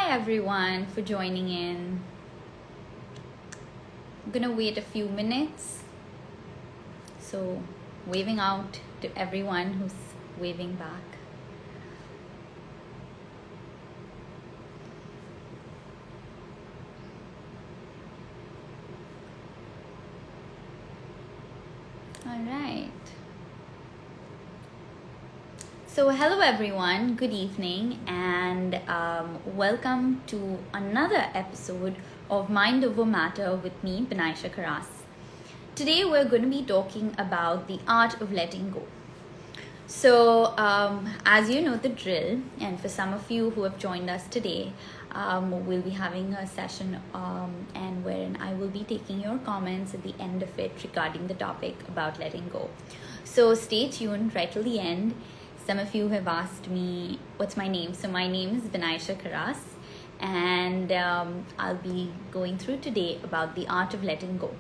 everyone for joining in. I'm gonna wait a few minutes. So, waving out to everyone who's waving back. All right. So, hello everyone, good evening, and welcome to another episode of Mind Over Matter with me, Binaisha Karas. Today, we're going to be talking about the art of letting go. So, as you know the drill, and for some of you who have joined us today, we'll be having a session and wherein I will be taking your comments at the end of it regarding the topic about letting go. So, stay tuned right till the end. Some of you have asked me, what's my name? So my name is Binaisha Karas, and I'll be going through today about the art of letting go.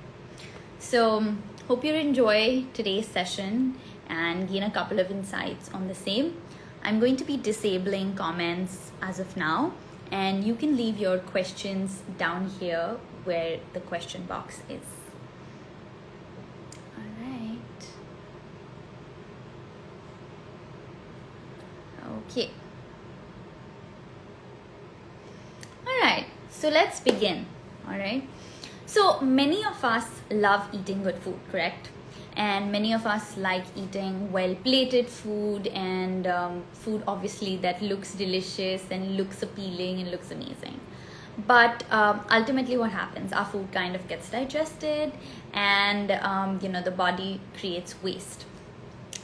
So hope you enjoy today's session and gain a couple of insights on the same. I'm going to be disabling comments as of now, and you can leave your questions down here where the question box is. Okay. All right. So let's begin. All right. So many of us love eating good food, correct? And many of us like eating well-plated food and food obviously that looks delicious and looks appealing and looks amazing. But ultimately what happens? Our food kind of gets digested and, the body creates waste.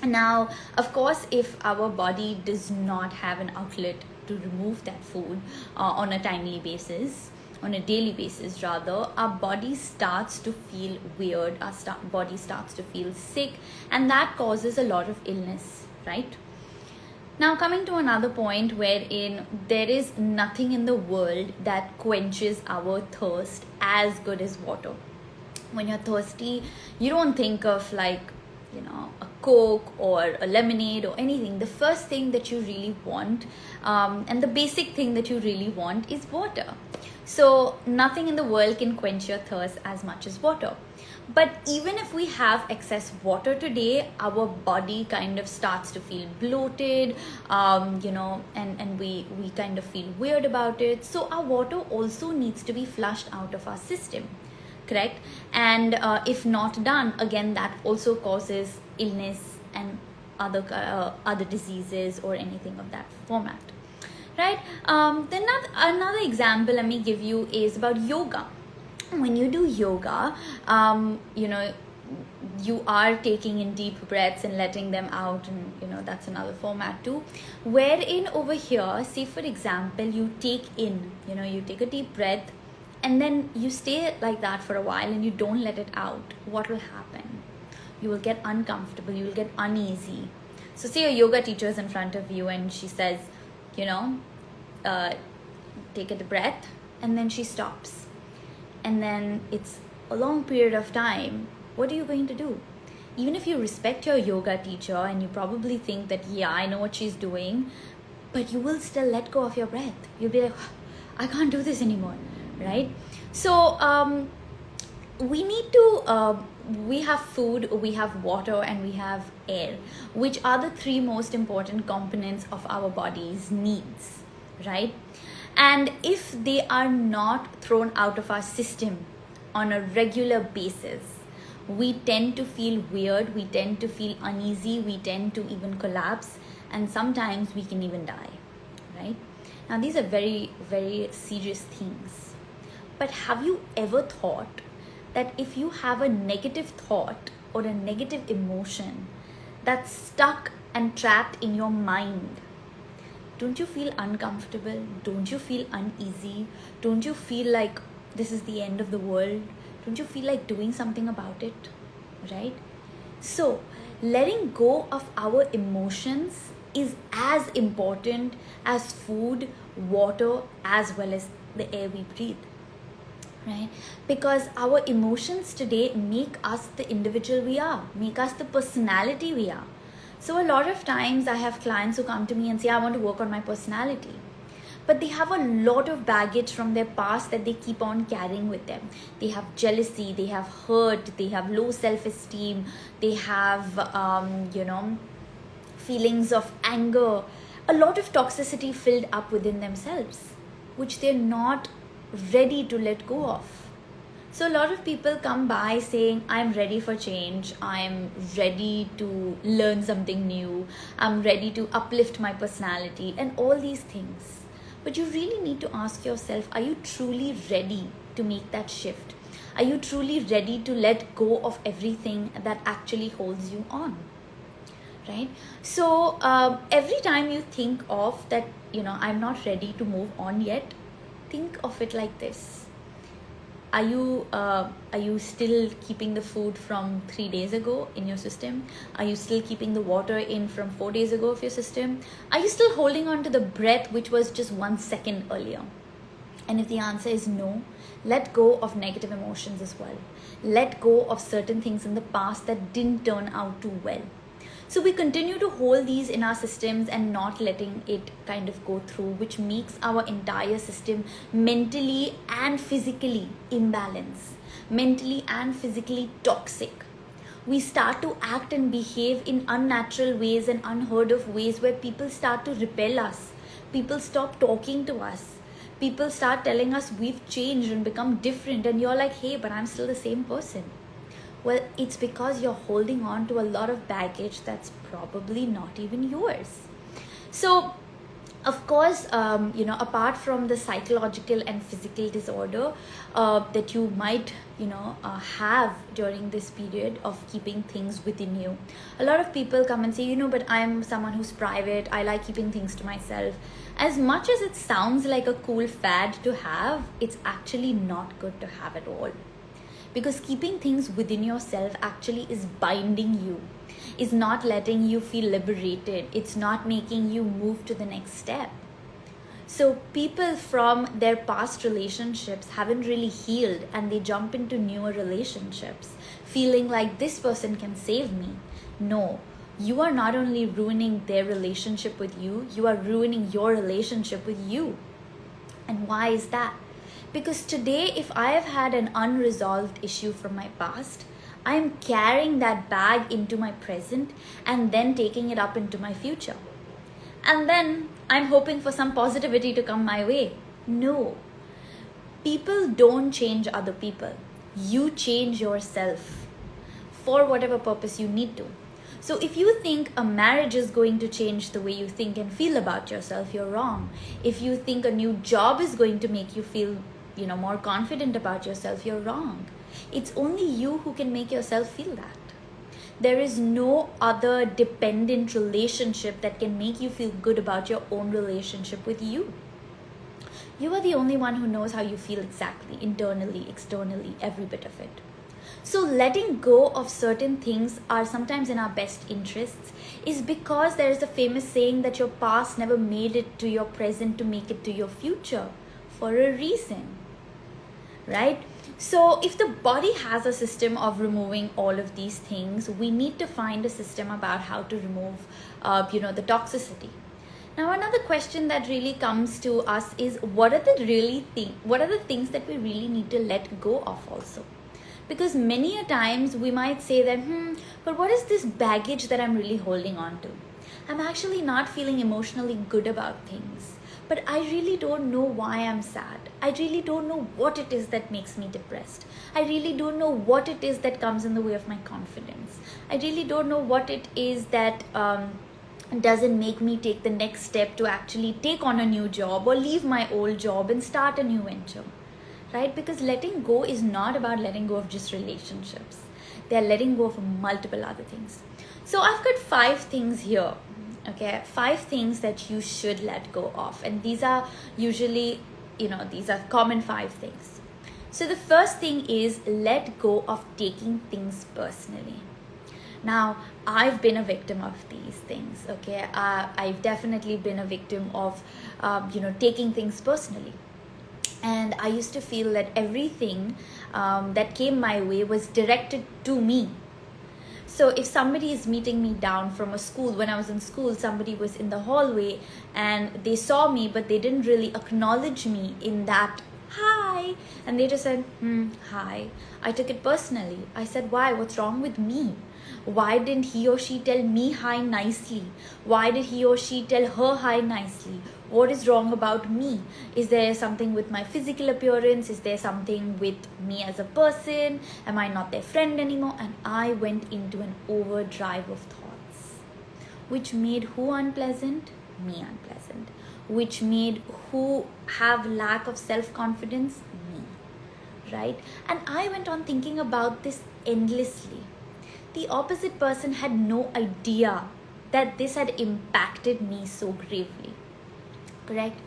Now, of course, if our body does not have an outlet to remove that food on a timely basis, on a daily basis rather, our body starts to feel weird, our body starts to feel sick, and that causes a lot of illness, right? Now, coming to another point wherein there is nothing in the world that quenches our thirst as good as water. When you're thirsty, you don't think of a Coke or a lemonade or anything. The first thing that you really want and the basic thing that you really want is water. So nothing in the world can quench your thirst as much as water. But even if we have excess water today, our body kind of starts to feel bloated, and we kind of feel weird about it. So our water also needs to be flushed out of our system. Correct? And if not done, again, that also causes illness and other diseases or anything of that format, right? Then another example let me give you is about yoga. When you do yoga, you are taking in deep breaths and letting them out, and that's another format too, wherein over here, say for example, you take in, you take a deep breath and then you stay like that for a while and you don't let it out. What will happen? You will get uncomfortable, you will get uneasy. So say a yoga teacher is in front of you and she says, take a breath, and then she stops. And then it's a long period of time. What are you going to do? Even if you respect your yoga teacher and you probably think that, yeah, I know what she's doing, but you will still let go of your breath. You'll be like, I can't do this anymore. Right? So we need to, we have food, we have water, and we have air, which are the three most important components of our body's needs, right? And if they are not thrown out of our system on a regular basis, we tend to feel weird, we tend to feel uneasy, we tend to even collapse, and sometimes we can even die, right? Now, these are very, very serious things. But have you ever thought that if you have a negative thought or a negative emotion that's stuck and trapped in your mind, don't you feel uncomfortable? Don't you feel uneasy? Don't you feel like this is the end of the world? Don't you feel like doing something about it? Right? So, letting go of our emotions is as important as food, water, as well as the air we breathe. Right? Because our emotions today make us the individual we are, make us the personality we are. So a lot of times I have clients who come to me and say, I want to work on my personality. but they have a lot of baggage from their past that they keep on carrying with them. They have jealousy, they have hurt, they have low self-esteem, they have feelings of anger, a lot of toxicity filled up within themselves, which they're not ready to let go of. So a lot of people come by saying, I'm ready for change, I'm ready to learn something new, I'm ready to uplift my personality, and all these things. But you really need to ask yourself, are you truly ready to make that shift? Are you truly ready to let go of everything that actually holds you on? Right? So every time you think of that, I'm not ready to move on yet, think of it like this. Are you still keeping the food from 3 days ago in your system? Are you still keeping the water in from 4 days ago of your system? Are you still holding on to the breath which was just 1 second earlier? And if the answer is no, let go of negative emotions as well. Let go of certain things in the past that didn't turn out too well. So we continue to hold these in our systems and not letting it kind of go through, which makes our entire system mentally and physically imbalanced, mentally and physically toxic. We start to act and behave in unnatural ways and unheard of ways where people start to repel us. People stop talking to us. People start telling us we've changed and become different, and you're like, hey, but I'm still the same person. Well, it's because you're holding on to a lot of baggage that's probably not even yours. So, of course, apart from the psychological and physical disorder that you might, have during this period of keeping things within you, a lot of people come and say, but I'm someone who's private. I like keeping things to myself. As much as it sounds like a cool fad to have, it's actually not good to have at all. Because keeping things within yourself actually is binding you, is not letting you feel liberated. It's not making you move to the next step. So people from their past relationships haven't really healed, and they jump into newer relationships feeling like this person can save me. No, you are not only ruining their relationship with you, you are ruining your relationship with you. And why is that? Because today, if I have had an unresolved issue from my past, I am carrying that bag into my present and then taking it up into my future. And then I'm hoping for some positivity to come my way. No. People don't change other people. You change yourself for whatever purpose you need to. So if you think a marriage is going to change the way you think and feel about yourself, you're wrong. If you think a new job is going to make you feel more confident about yourself, you're wrong. It's only you who can make yourself feel that. There is no other dependent relationship that can make you feel good about your own relationship with you. You are the only one who knows how you feel exactly, internally, externally, every bit of it. So letting go of certain things are sometimes in our best interests is because there is a famous saying that your past never made it to your present to make it to your future for a reason. Right? So if the body has a system of removing all of these things, we need to find a system about how to remove, the toxicity. Now, another question that really comes to us is what are the things that we really need to let go of also? Because many a times we might say that, but what is this baggage that I'm really holding on to? I'm actually not feeling emotionally good about things. But I really don't know why I'm sad. I really don't know what it is that makes me depressed. I really don't know what it is that comes in the way of my confidence. I really don't know what it is that doesn't make me take the next step to actually take on a new job or leave my old job and start a new venture. Right? Because letting go is not about letting go of just relationships. They're letting go of multiple other things. So I've got 5 things here. Okay, 5 things that you should let go of, and these are usually, these are common 5 things. So the first thing is let go of taking things personally. Now, I've been a victim of these things. Okay, I've definitely been a victim of, taking things personally, and I used to feel that everything that came my way was directed to me. So if somebody is meeting me down from a school, when I was in school, somebody was in the hallway and they saw me, but they didn't really acknowledge me in that hi, and they just said hi. I took it personally. I said, why? What's wrong with me? Why didn't he or she tell me hi nicely? Why did he or she tell her hi nicely? What is wrong about me? Is there something with my physical appearance? Is there something with me as a person? Am I not their friend anymore? And I went into an overdrive of thoughts, which made who unpleasant? Me unpleasant. Which made who have lack of self-confidence? Me. Right? And I went on thinking about this endlessly. The opposite person had no idea that this had impacted me so gravely. Correct?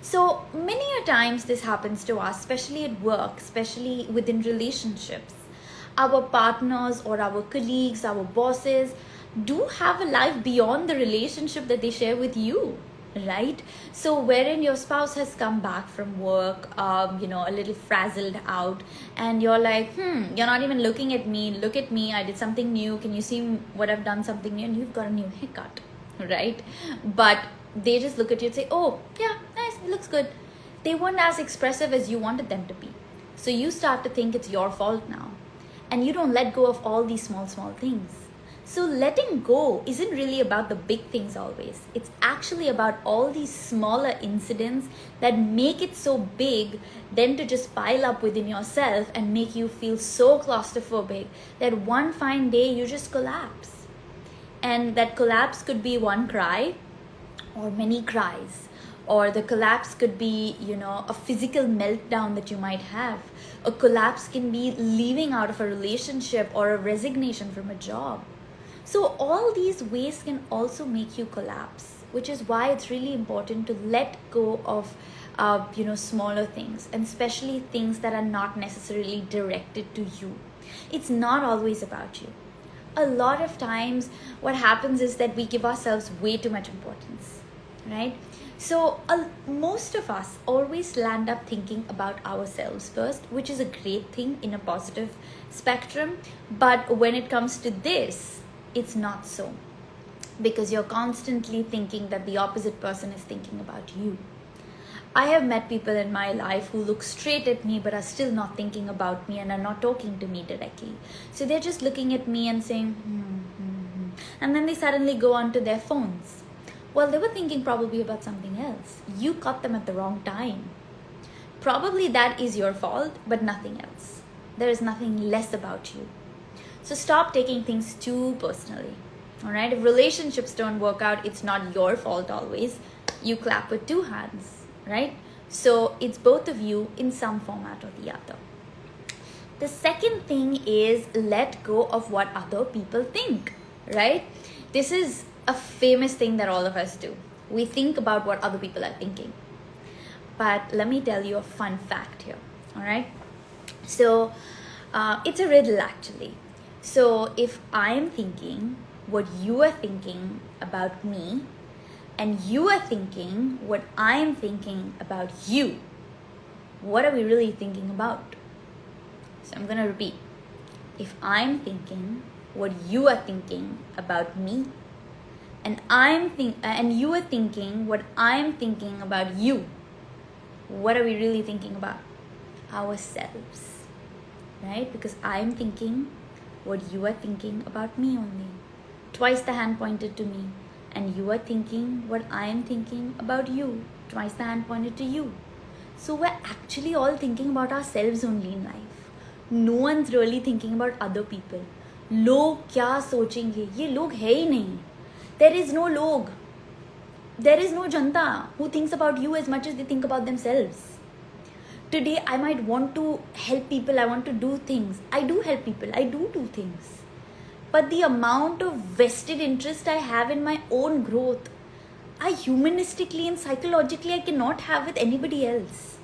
So many a times this happens to us, especially at work, especially within relationships. Our partners or our colleagues, our bosses do have a life beyond the relationship that they share with you, right? So wherein your spouse has come back from work, a little frazzled out, and you're like, you're not even looking at me. Look at me. I did something new. Can you see what I've done something new? And you've got a new haircut, right? But they just look at you and say, oh, yeah, nice, it looks good. They weren't as expressive as you wanted them to be. So you start to think it's your fault now. And you don't let go of all these small things. So letting go isn't really about the big things always. It's actually about all these smaller incidents that make it so big, then to just pile up within yourself and make you feel so claustrophobic that one fine day you just collapse. And that collapse could be one cry, or many cries, or the collapse could be, a physical meltdown that you might have. A collapse can be leaving out of a relationship or a resignation from a job. So all these ways can also make you collapse, which is why it's really important to let go of, smaller things, and especially things that are not necessarily directed to you. It's not always about you. A lot of times what happens is that we give ourselves way too much importance, right? So most of us always land up thinking about ourselves first, which is a great thing in a positive spectrum. But when it comes to this, it's not so, because you're constantly thinking that the opposite person is thinking about you. I have met people in my life who look straight at me but are still not thinking about me and are not talking to me directly. So they're just looking at me and saying, and then they suddenly go onto their phones. Well, they were thinking probably about something else. You caught them at the wrong time. Probably that is your fault, but nothing else. There is nothing less about you. So stop taking things too personally. All right? If relationships don't work out, it's not your fault always. You clap with two hands, right? So it's both of you in some format or the other. The second thing is let go of what other people think, right? This is a famous thing that all of us do. We think about what other people are thinking. But let me tell you a fun fact here, all right? So it's a riddle actually. So if I'm thinking what you are thinking about me, and you are thinking what I'm thinking about you, what are we really thinking about? So I'm going to repeat. If I'm thinking what you are thinking about me, and you are thinking what I'm thinking about you, what are we really thinking about? Ourselves, right? Because I'm thinking what you are thinking about me only. Twice the hand pointed to me. And you are thinking what I am thinking about you. Twice the hand pointed to you. So we're actually all thinking about ourselves only in life. No one's really thinking about other people. लोग क्या सोचेंगे? ये लोग है ही नहीं. There is no log. There is no janta who thinks about you as much as they think about themselves. Today I might want to help people. I want to do things. I do help people. I do things. But the amount of vested interest I have in my own growth, I humanistically and psychologically I cannot have with anybody else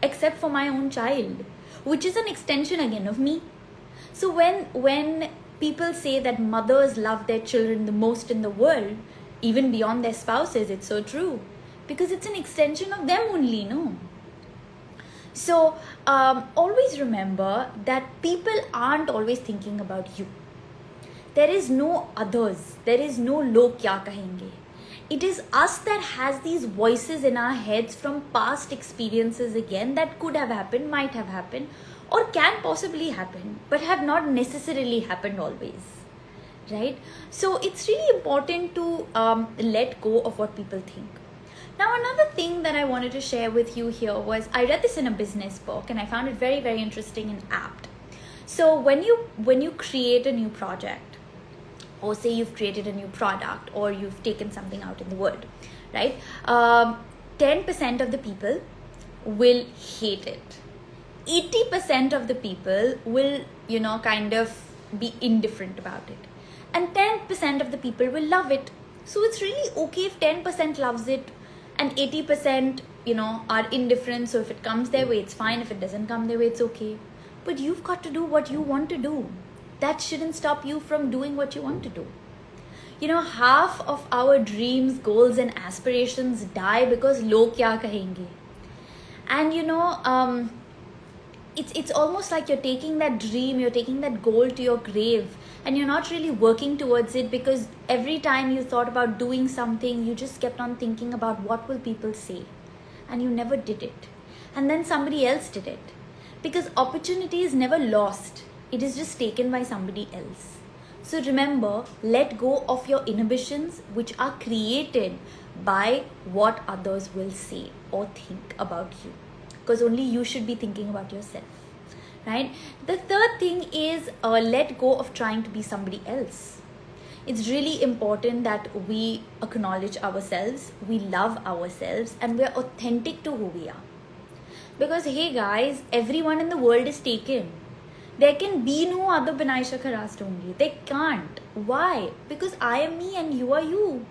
except for my own child, which is an extension again of me. So when people say that mothers love their children the most in the world, even beyond their spouses, it's so true, because it's an extension of them only, no? So always remember that people aren't always thinking about you. there is no others. There is no log kya kahenge. It is us that has these voices in our heads from past experiences again that could have happened, might have happened, or can possibly happen, but have not necessarily happened always. Right? So it's really important to let go of what people think. Now, another thing that I wanted to share with you here was, I read this in a business book and I found it very, very interesting and apt. So when you create a new project, or say you've created a new product, or you've taken something out in the world, right? 10% of the people will hate it. 80% of the people will, kind of be indifferent about it. And 10% of the people will love it. So it's really okay if 10% loves it and 80%, are indifferent. So if it comes their way, it's fine. If it doesn't come their way, it's okay. But you've got to do what you want to do. That shouldn't stop you from doing what you want to do. Half of our dreams, goals, and aspirations die because log kya kahenge. And it's almost like you're taking that dream, you're taking that goal to your grave, and you're not really working towards it, because every time you thought about doing something, you just kept on thinking about what will people say, and you never did it. And then somebody else did it. Because opportunity is never lost. It is just taken by somebody else. So remember, let go of your inhibitions, which are created by what others will say or think about you. Because only you should be thinking about yourself, right? The third thing is let go of trying to be somebody else. It's really important that we acknowledge ourselves, we love ourselves, and we're authentic to who we are. Because hey guys, everyone in the world is taken. There can be no other Binaisha Kharast only. They can't. Why? Because I am me and you are you.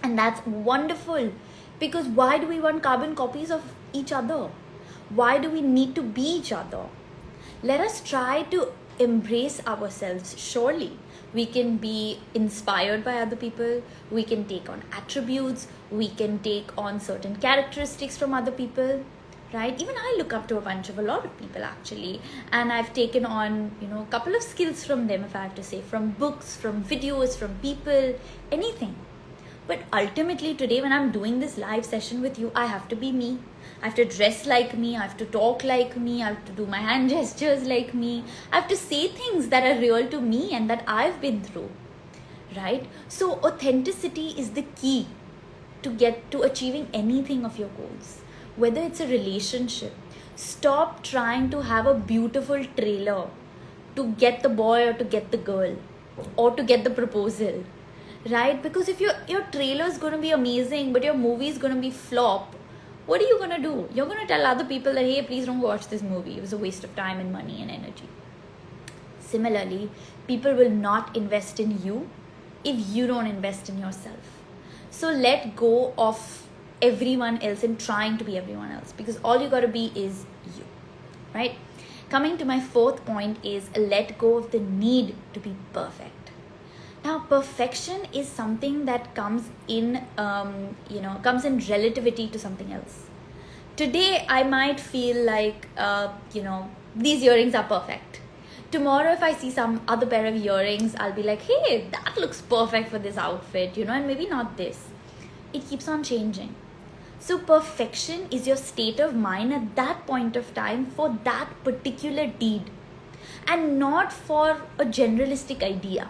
And that's wonderful. Because why do we want carbon copies of each other? Why do we need to be each other? Let us try to embrace ourselves. Surely we can be inspired by other people. We can take on attributes. We can take on certain characteristics from other people. Right? Even I look up to a lot of people actually, and I've taken on, a couple of skills from them, if I have to say, from books, from videos, from people, anything. But ultimately today, when I'm doing this live session with you, I have to be me. I have to dress like me. I have to talk like me. I have to do my hand gestures like me. I have to say things that are real to me and that I've been through. Right? So authenticity is the key to get to achieving anything of your goals. Whether it's a relationship, stop trying to have a beautiful trailer to get the boy or to get the girl or to get the proposal, right? Because if your trailer is going to be amazing but your movie is going to be flop, what are you going to do? You're going to tell other people that, hey, please don't watch this movie. It was a waste of time and money and energy. Similarly, people will not invest in you if you don't invest in yourself. So let go of everyone else and trying to be everyone else, because all you got to be is you, right? Coming to my fourth point is let go of the need to be perfect. Now, perfection is something that comes in relativity to something else. Today, I might feel like, these earrings are perfect. Tomorrow, if I see some other pair of earrings, I'll be like, hey, that looks perfect for this outfit, and maybe not this. It keeps on changing. So perfection is your state of mind at that point of time for that particular deed, and not for a generalistic idea.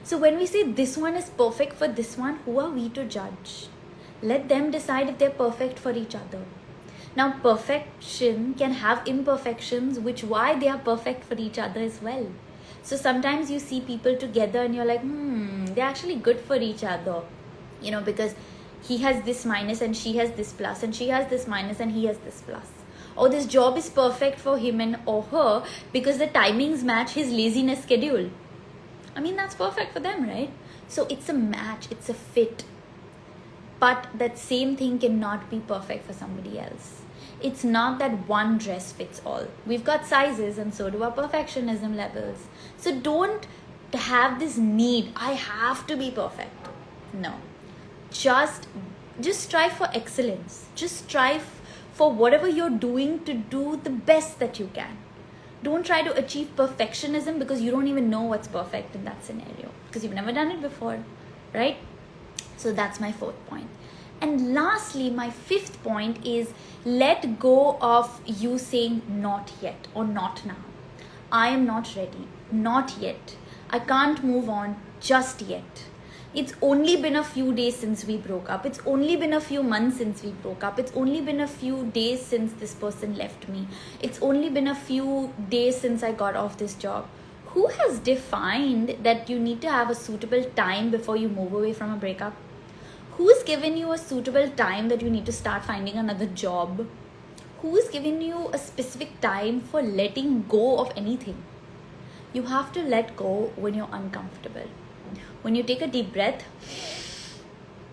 So when we say this one is perfect for this one, who are we to judge? Let them decide if they're perfect for each other. Now, perfection can have imperfections, which why they are perfect for each other as well. So sometimes you see people together and you're like, they're actually good for each other, because he has this minus and she has this plus, and she has this minus and he has this plus. Or this job is perfect for him and or her because the timings match his laziness schedule. I mean, that's perfect for them, right? So it's a match, it's a fit. But that same thing cannot be perfect for somebody else. It's not that one dress fits all. We've got sizes, and so do our perfectionism levels. So don't have this need, I have to be perfect. No. Just strive for excellence. Just strive for whatever you're doing to do the best that you can. Don't try to achieve perfectionism because you don't even know what's perfect in that scenario because you've never done it before, right? So that's my 4th point. And lastly, my 5th point is let go of you saying not yet or not now. I am not ready, not yet. I can't move on just yet. It's only been a few days since we broke up. It's only been a few months since we broke up. It's only been a few days since this person left me. It's only been a few days since I got off this job. Who has defined that you need to have a suitable time before you move away from a breakup? Who's given you a suitable time that you need to start finding another job? Who's given you a specific time for letting go of anything? You have to let go when you're uncomfortable. When you take a deep breath,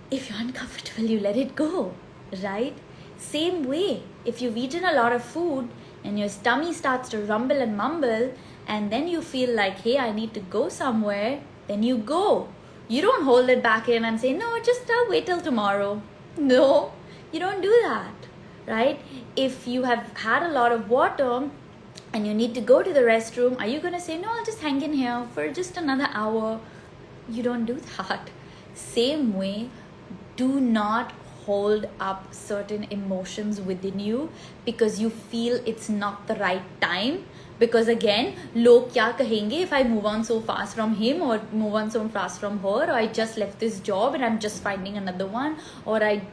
if you're uncomfortable, you let it go, right? Same way, if you've eaten a lot of food and your tummy starts to rumble and mumble, and then you feel like, hey, I need to go somewhere, then you go. You don't hold it back in and say, no, just I'll wait till tomorrow. No, you don't do that, right? If you have had a lot of water and you need to go to the restroom, are you going to say, no, I'll just hang in here for just another hour? You don't do that. Same way, do not hold up certain emotions within you because you feel it's not the right time. Because again, log kya kahenge if I move on so fast from him or move on so fast from her, or I just left this job and I'm just finding another one, or I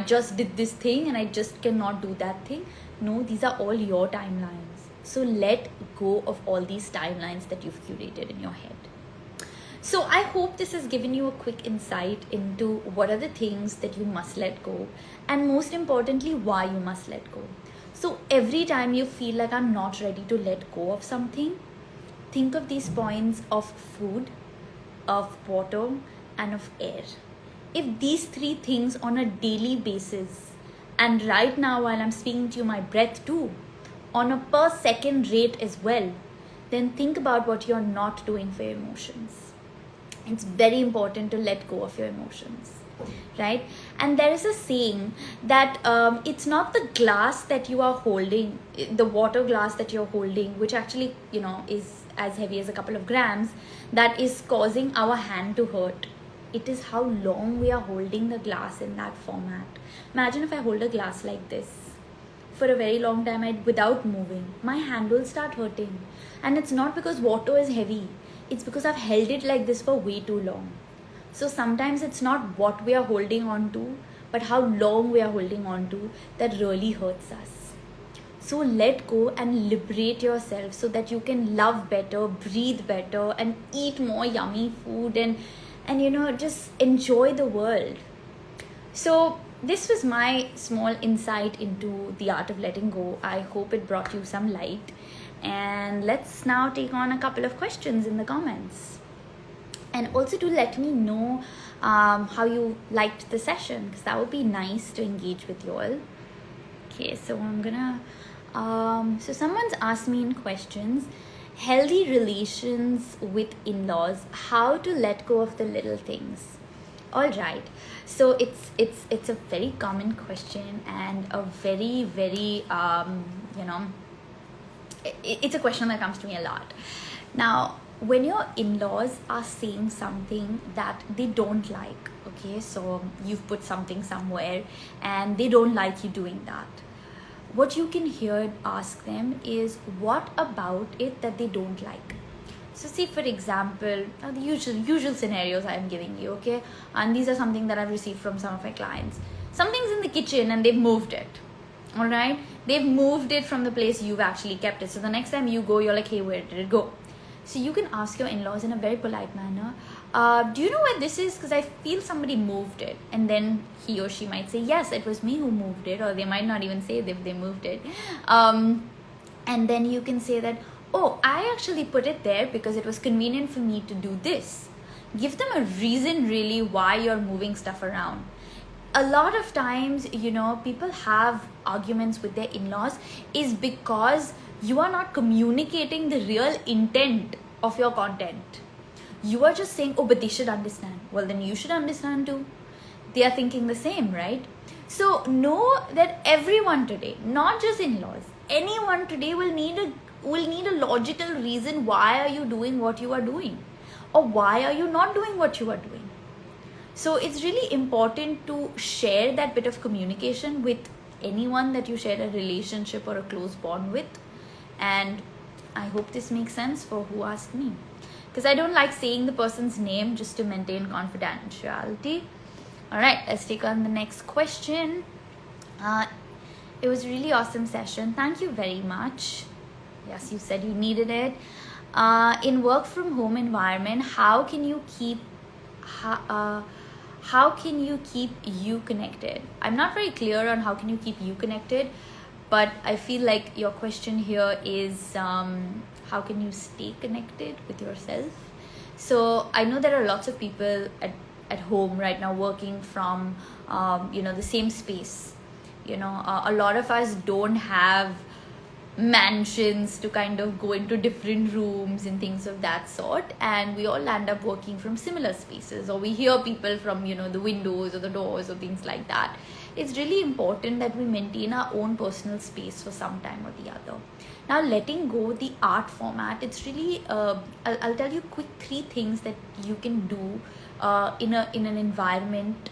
just did this thing and I just cannot do that thing. No, these are all your timelines. So let go of all these timelines that you've curated in your head. So I hope this has given you a quick insight into what are the things that you must let go, and most importantly, why you must let go. So every time you feel like I'm not ready to let go of something, think of these points of food, of water, and of air. If these 3 things on a daily basis, and right now while I'm speaking to you, my breath too, on a per second rate as well, then think about what you're not doing for your emotions. It's very important to let go of your emotions, right? And there is a saying that it's not the glass that you are holding, the water glass that you're holding, which actually, is as heavy as a couple of grams, that is causing our hand to hurt. It is how long we are holding the glass in that format. Imagine if I hold a glass like this for a very long time without moving, my hand will start hurting. And it's not because water is heavy. It's because I've held it like this for way too long. So sometimes it's not what we are holding on to, but how long we are holding on to that really hurts us. So let go and liberate yourself so that you can love better, breathe better, and eat more yummy food and just enjoy the world. So this was my small insight into the art of letting go. I hope it brought you some light. And let's now take on a couple of questions in the comments. And also to let me know how you liked the session, because that would be nice to engage with you all. Okay, so I'm gonna... so someone's asked me in questions, healthy relations with in-laws, how to let go of the little things. All right, so it's a very common question and a very, very, it's a question that comes to me a lot. Now, when your in-laws are saying something that they don't like, okay, so you've put something somewhere and they don't like you doing that, what you can hear ask them is, what about it that they don't like? So see, for example, the usual scenarios I'm giving you, okay, and these are something that I've received from some of my clients. Something's in the kitchen and they've moved it. All right, they've moved it from the place you've actually kept it. So the next time you go, you're like, hey, where did it go? So you can ask your in-laws in a very polite manner, do you know where this is? Because I feel somebody moved it. And then he or she might say, yes, it was me who moved it. Or they might not even say if they moved it. And then you can say that, oh, I actually put it there because it was convenient for me to do this. Give them a reason really why you're moving stuff around. A lot of times, people have arguments with their in-laws is because you are not communicating the real intent of your content. You are just saying, oh, but they should understand. Well, then you should understand too. They are thinking the same, right? So know that everyone today, not just in-laws, anyone today will need will need a logical reason why are you doing what you are doing, or why are you not doing what you are doing. So it's really important to share that bit of communication with anyone that you share a relationship or a close bond with. And I hope this makes sense for who asked me, because I don't like saying the person's name just to maintain confidentiality. All right, let's take on the next question. It was a really awesome session. Thank you very much. Yes, you said you needed it. In work from home environment, how can you keep you connected? I'm not very clear on how can you keep you connected, but I feel like your question here is how can you stay connected with yourself? So I know there are lots of people at home right now working from the same space. A lot of us don't have mansions to kind of go into different rooms and things of that sort, and we all land up working from similar spaces, or we hear people from the windows or the doors or things like that. It's really important that we maintain our own personal space for some time or the other. Now, letting go the art format, it's really I'll tell you quick 3 things that you can do in an environment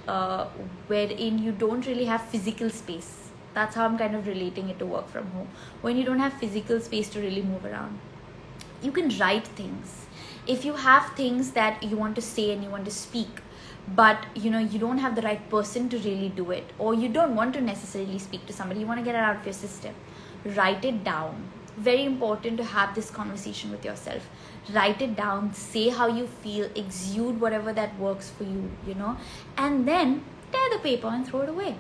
wherein you don't really have physical space. That's how I'm kind of relating it to work from home. When you don't have physical space to really move around, you can write things. If you have things that you want to say and you want to speak, but you don't have the right person to really do it, or you don't want to necessarily speak to somebody, you want to get it out of your system, write it down. Very important to have this conversation with yourself. Write it down, say how you feel, exude whatever that works for you, and then tear the paper and throw it away.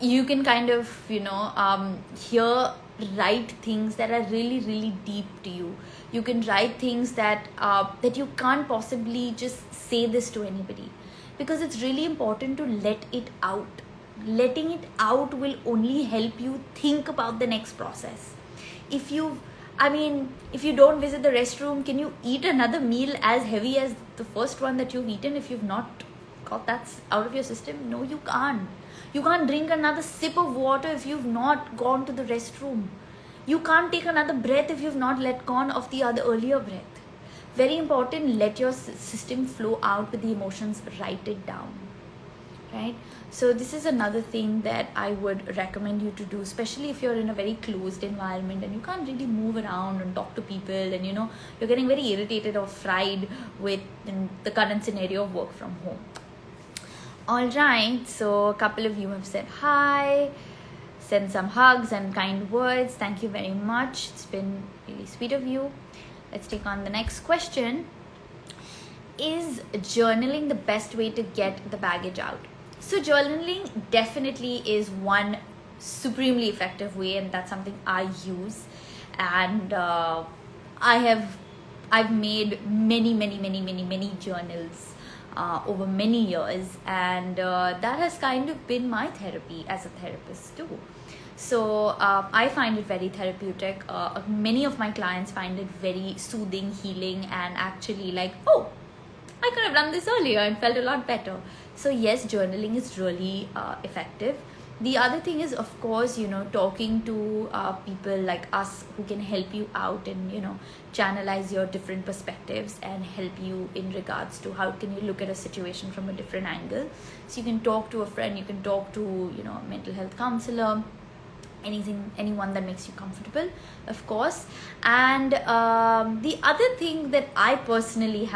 You can kind of write things that are really, really deep to you. You can write things that you can't possibly just say this to anybody, because it's really important to let it out. Letting it out will only help you think about the next process. If you don't visit the restroom, can you eat another meal as heavy as the first one that you've eaten if you've not got that out of your system? No, you can't. You can't drink another sip of water if you've not gone to the restroom. You can't take another breath if you've not let go of the other earlier breath. Very important, let your system flow out with the emotions, write it down. Right? So this is another thing that I would recommend you to do, especially if you're in a very closed environment and you can't really move around and talk to people, and you're getting very irritated or fried with the current scenario of work from home. Alright, so a couple of you have said hi, send some hugs and kind words. Thank you very much. It's been really sweet of you. Let's take on the next question. Is journaling the best way to get the baggage out? So journaling definitely is one supremely effective way, and that's something I use. And I've made many journals over many years, and that has kind of been my therapy as a therapist too. So I find it very therapeutic. Many of my clients find it very soothing, healing, and actually like, oh, I could have done this earlier and felt a lot better. So yes, journaling is really effective. The other thing is, of course, talking to people like us who can help you out and, channelize your different perspectives and help you in regards to how can you look at a situation from a different angle. So you can talk to a friend, you can talk to, a mental health counselor, anyone that makes you comfortable, of course. And the other thing that I personally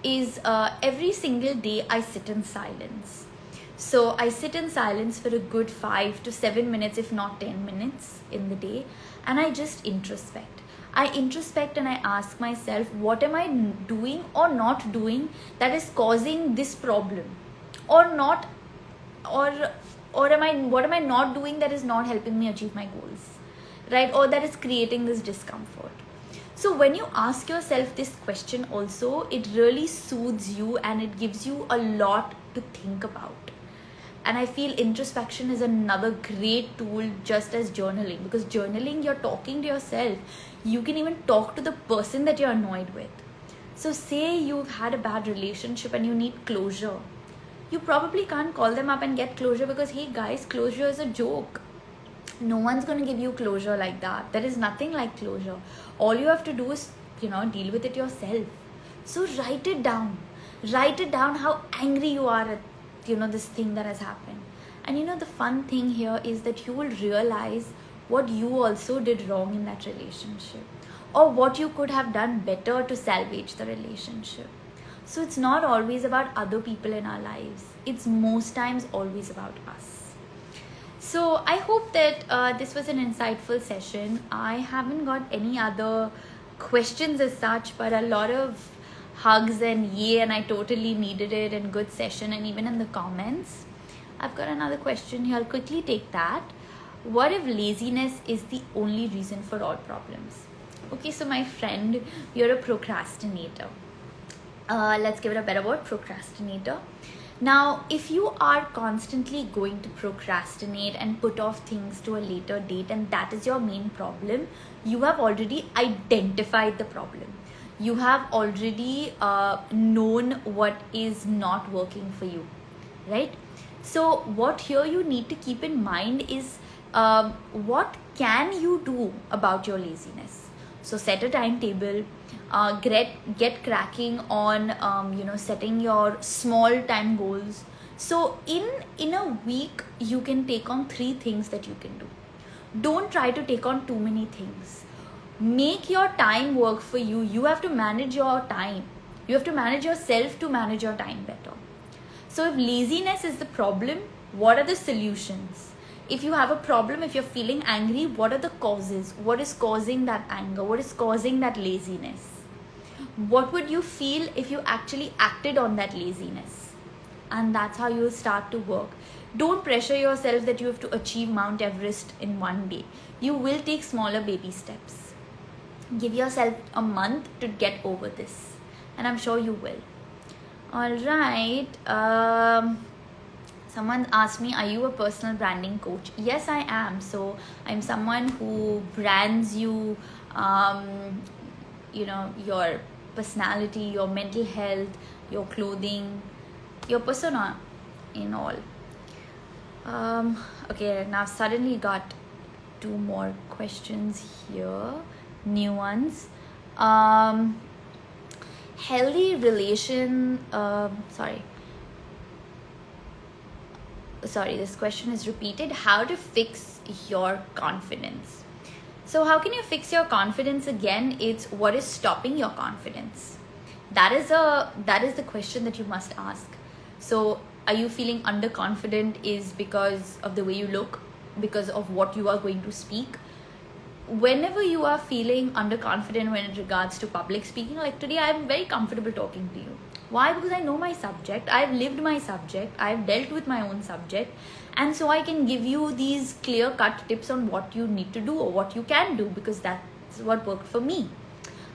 is every single day I sit in silence. So I sit in silence for a good 5 to 7 minutes, if not 10 minutes in the day, and I just introspect. I introspect and I ask myself, what am I doing or not doing that is causing this problem, or not, or what am I not doing that is not helping me achieve my goals, right? Or that is creating this discomfort. So when you ask yourself this question also, it really soothes you and it gives you a lot to think about. And I feel introspection is another great tool, just as journaling, because journaling, you're talking to yourself. You can even talk to the person that you're annoyed with. So say you've had a bad relationship and you need closure. You probably can't call them up and get closure because, hey guys, closure is a joke. No one's going to give you closure like that. There is nothing like closure. All you have to do is, deal with it yourself. So write it down. Write it down how angry you are at, this thing that has happened. And the fun thing here is that you will realize what you also did wrong in that relationship, or what you could have done better to salvage the relationship. So it's not always about other people in our lives. It's most times always about us. So I hope that this was an insightful session. I haven't got any other questions as such, but a lot of hugs and yay, and I totally needed it, and good session. And even in the comments, I've got another question here. I'll quickly take that. What if laziness is the only reason for all problems? Okay, so my friend, you're a procrastinator. Let's give it a better word, procrastinator. Now, if you are constantly going to procrastinate and put off things to a later date, and that is your main problem, you have already identified the problem. You have already known what is not working for you, right? So what here you need to keep in mind is what can you do about your laziness? So set a timetable, get cracking on setting your small time goals. So in a week you can take on 3 things that you can do. Don't try to take on too many things. Make your time work for you. You have to manage your time. You have to manage yourself to manage your time better. So if laziness is the problem, what are the solutions? If you have a problem, if you're feeling angry, what are the causes? What is causing that anger? What is causing that laziness? What would you feel if you actually acted on that laziness? And that's how you'll start to work. Don't pressure yourself that you have to achieve Mount Everest in one day. You will take smaller baby steps. Give yourself a month to get over this, and I'm sure you will. Alright, someone asked me, are you a personal branding coach? Yes, I am. So I'm someone who brands you, your personality, your mental health, your clothing, your persona in all. Okay, now suddenly got 2 more questions here, new ones. Healthy relation, sorry, this question is repeated. How to fix your confidence? So how can you fix your confidence? Again, it's what is stopping your confidence. That is the question that you must ask. So are you feeling underconfident is because of the way you look, because of what you are going to speak? Whenever you are feeling underconfident when it regards to public speaking, like today I'm very comfortable talking to you. Why? Because I know my subject, I've lived my subject, I've dealt with my own subject, and so I can give you these clear-cut tips on what you need to do or what you can do, because that's what worked for me.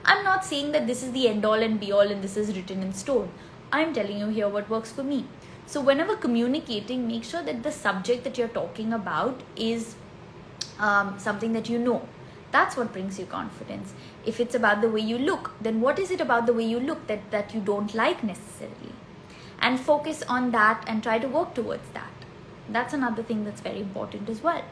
I'm not saying that this is the end all and be all and this is written in stone. I'm telling you here what works for me. So whenever communicating, make sure that the subject that you're talking about is something that you know. That's what brings you confidence. If it's about the way you look, then what is it about the way you look that you don't like necessarily? And focus on that and try to work towards that. That's another thing that's very important as well,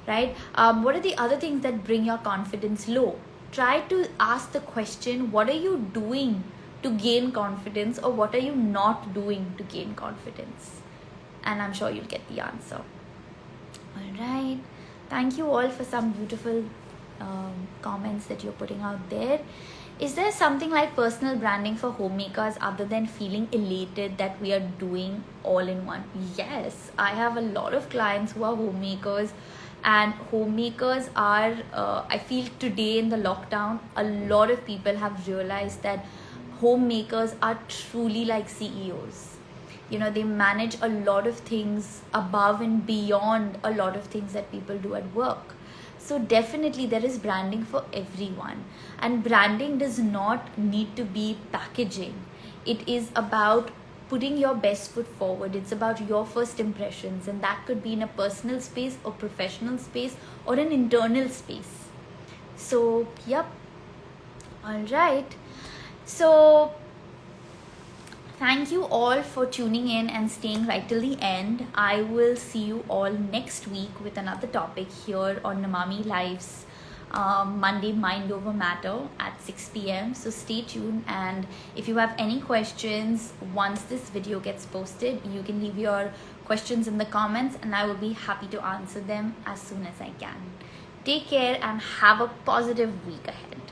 right? What are the other things that bring your confidence low? Try to ask the question, what are you doing to gain confidence, or what are you not doing to gain confidence? And I'm sure you'll get the answer. All right. Thank you all for some beautiful comments that you're putting out there. Is there something like personal branding for homemakers other than feeling elated that we are doing all in one? Yes, I have a lot of clients who are homemakers, and homemakers are I feel today in the lockdown, a lot of people have realized that homemakers are truly like CEOs. They manage a lot of things above and beyond a lot of things that people do at work. So definitely there is branding for everyone, and branding does not need to be packaging. It is about putting your best foot forward. It's about your first impressions, and that could be in a personal space or professional space or an internal space. So yep. All right. So Thank you all for tuning in and staying right till the end. I will see you all next week with another topic here on Namami Live's Monday Mind Over Matter at 6 p.m. So stay tuned, and if you have any questions once this video gets posted, you can leave your questions in the comments and I will be happy to answer them as soon as I can. Take care and have a positive week ahead.